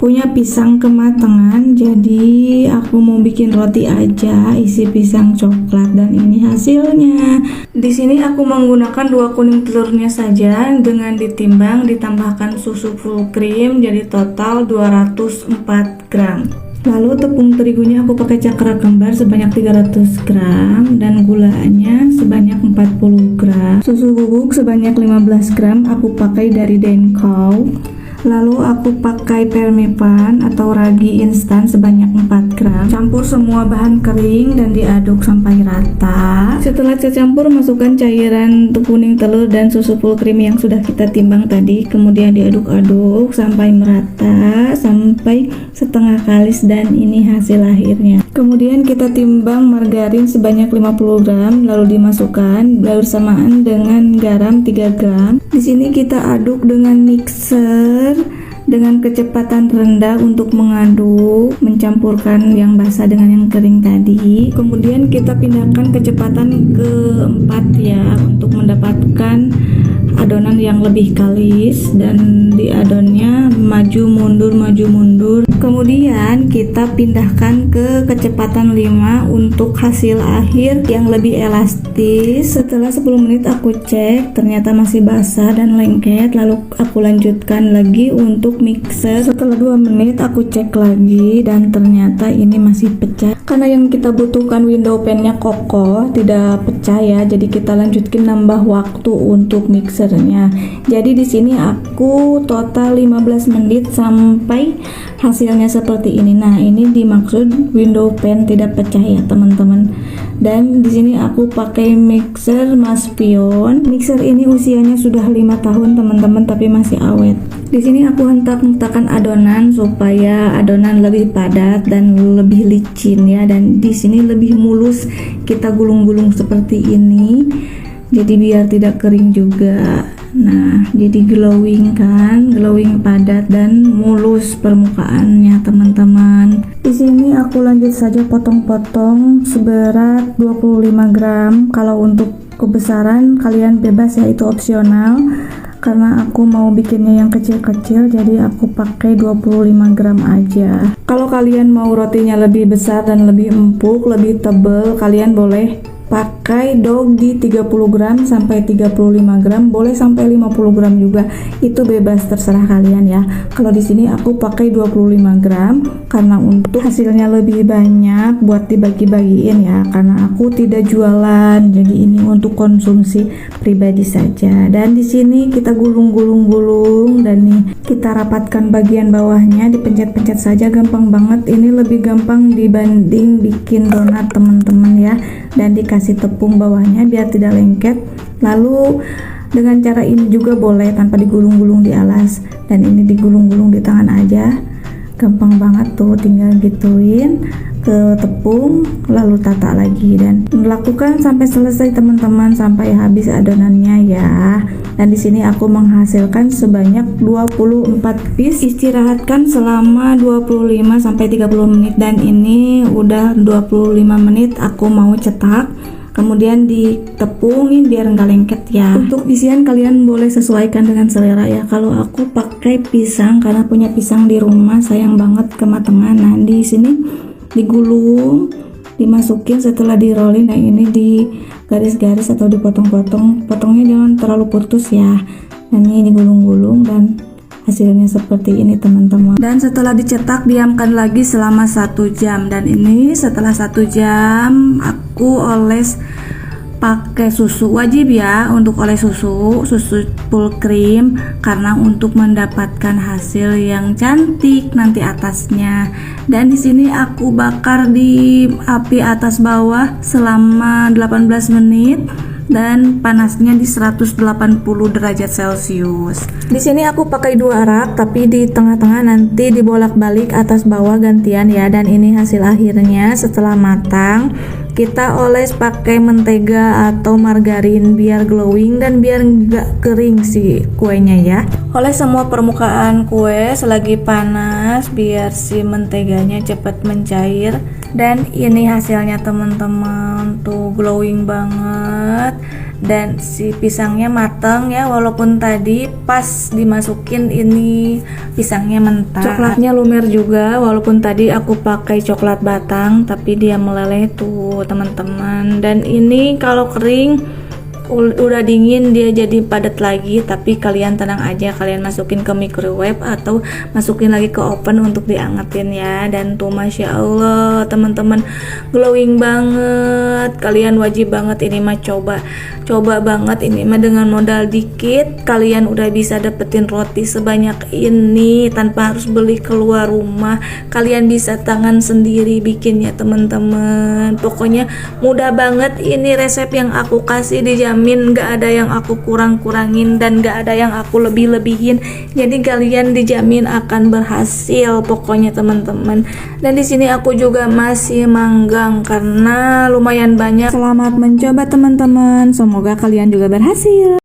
punya pisang kematangan, jadi aku mau bikin roti aja isi pisang coklat dan ini hasilnya. Di sini aku menggunakan 2 kuning telurnya saja dengan ditimbang ditambahkan susu full cream jadi total 204 gram. Lalu tepung terigunya aku pakai cakra kembar sebanyak 300 gram dan gulanya sebanyak 40 gram. Susu bubuk sebanyak 15 gram aku pakai dari Denkow. Lalu aku pakai permipan atau ragi instan sebanyak 4 gram. Campur semua bahan kering dan diaduk sampai rata. Setelah tercampur, masukkan cairan kuning telur dan susu full cream yang sudah kita timbang tadi. Kemudian diaduk-aduk sampai merata, sampai setengah kalis, dan ini hasil akhirnya. Kemudian kita timbang margarin sebanyak 50 gram lalu dimasukkan bersamaan dengan garam 3 gram. Di sini kita aduk dengan mixer dengan kecepatan rendah untuk mengaduk, mencampurkan yang basah dengan yang kering tadi. Kemudian kita pindahkan kecepatan ke-4 ya untuk mendapatkan adonan yang lebih kalis, dan di adonnya maju mundur. Kemudian kita pindahkan ke kecepatan 5 untuk hasil akhir yang lebih elastis. Setelah 10 menit aku cek, ternyata masih basah dan lengket, lalu aku lanjutkan lagi untuk mixer. Setelah 2 menit aku cek lagi dan ternyata ini masih pecah. Karena yang kita butuhkan window pan-nya kokoh, tidak pecah ya. Jadi kita lanjutkan nambah waktu untuk mixernya. Jadi di sini aku total 15 menit sampai hasilnya seperti ini. Nah, ini dimaksud window pan tidak pecah ya, teman-teman. Dan di sini aku pakai mixer Maspion. Mixer ini usianya sudah 5 tahun, teman-teman, tapi masih awet. Di sini aku hentak-hentakan adonan supaya adonan lebih padat dan lebih licin ya, dan di sini lebih mulus. Kita gulung-gulung seperti ini. Jadi biar tidak kering juga. Nah, jadi glowing kan, glowing padat dan mulus permukaannya, teman-teman. Di sini aku lanjut saja potong-potong seberat 25 gram. Kalau untuk kebesaran kalian bebas ya, itu opsional. Karena aku mau bikinnya yang kecil-kecil, jadi aku pakai 25 gram aja. Kalau kalian mau rotinya lebih besar dan lebih empuk, lebih tebal, kalian boleh pakai doggy 30 gram sampai 35 gram, boleh sampai 50 gram juga, itu bebas terserah kalian ya. Kalau di sini aku pakai 25 gram karena untuk hasilnya lebih banyak buat dibagi-bagiin ya, karena aku tidak jualan, jadi ini untuk konsumsi pribadi saja. Dan di sini kita gulung-gulung dan nih kita rapatkan bagian bawahnya, dipencet-pencet saja, gampang banget. Ini lebih gampang dibanding bikin donat, teman-teman ya. Dan dikasih tepung bawahnya biar tidak lengket. Lalu dengan cara ini juga boleh tanpa digulung-gulung di alas, dan ini digulung-gulung di tangan aja, gampang banget tuh, tinggal gituin ke tepung lalu tata lagi, dan lakukan sampai selesai teman-teman, sampai habis adonannya ya. Dan di sini aku menghasilkan sebanyak 24 piece. Istirahatkan selama 25 sampai 30 menit, dan ini udah 25 menit aku mau cetak. Kemudian ditepungin biar nggak lengket ya. Untuk isian kalian boleh sesuaikan dengan selera ya. Kalau aku pakai pisang karena punya pisang di rumah, sayang banget kematangan. Nah, di sini digulung, dimasukin, setelah di rolling. Nah, ini di garis-garis atau dipotong-potong. Potongnya jangan terlalu putus ya. Nah, ini digulung-gulung dan hasilnya seperti ini, teman-teman. Dan setelah dicetak diamkan lagi selama 1 jam. Dan ini setelah 1 jam aku oles pakai susu. Wajib ya untuk oles susu full cream, karena untuk mendapatkan hasil yang cantik nanti atasnya. Dan di sini aku bakar di api atas bawah selama 18 menit dan panasnya di 180 derajat Celcius. Di sini aku pakai 2 rak, tapi di tengah-tengah nanti dibolak-balik atas bawah gantian ya. Dan ini hasil akhirnya setelah matang. Kita oles pakai mentega atau margarin biar glowing dan biar nggak kering si kuenya ya. Oles semua permukaan kue selagi panas biar si menteganya cepat mencair. Dan ini hasilnya, teman-teman, tuh glowing banget. Dan si pisangnya matang ya, walaupun tadi pas dimasukin ini pisangnya mentah. Coklatnya lumer juga, walaupun tadi aku pakai coklat batang tapi dia meleleh tuh teman-teman. Dan ini kalau kering udah dingin dia jadi padat lagi, tapi kalian tenang aja, kalian masukin ke microwave atau masukin lagi ke oven untuk diangetin ya. Dan tuh masya Allah teman-teman, glowing banget, kalian wajib banget ini mah coba banget ini mah. Dengan modal dikit kalian udah bisa dapetin roti sebanyak ini tanpa harus beli keluar rumah. Kalian bisa tangan sendiri bikinnya teman-teman. Pokoknya mudah banget, ini resep yang aku kasih dijamin gak ada yang aku kurang-kurangin dan gak ada yang aku lebih-lebihin. Jadi kalian dijamin akan berhasil pokoknya teman-teman. Dan di sini aku juga masih manggang karena lumayan banyak. Selamat mencoba teman-teman, semoga kalian juga berhasil.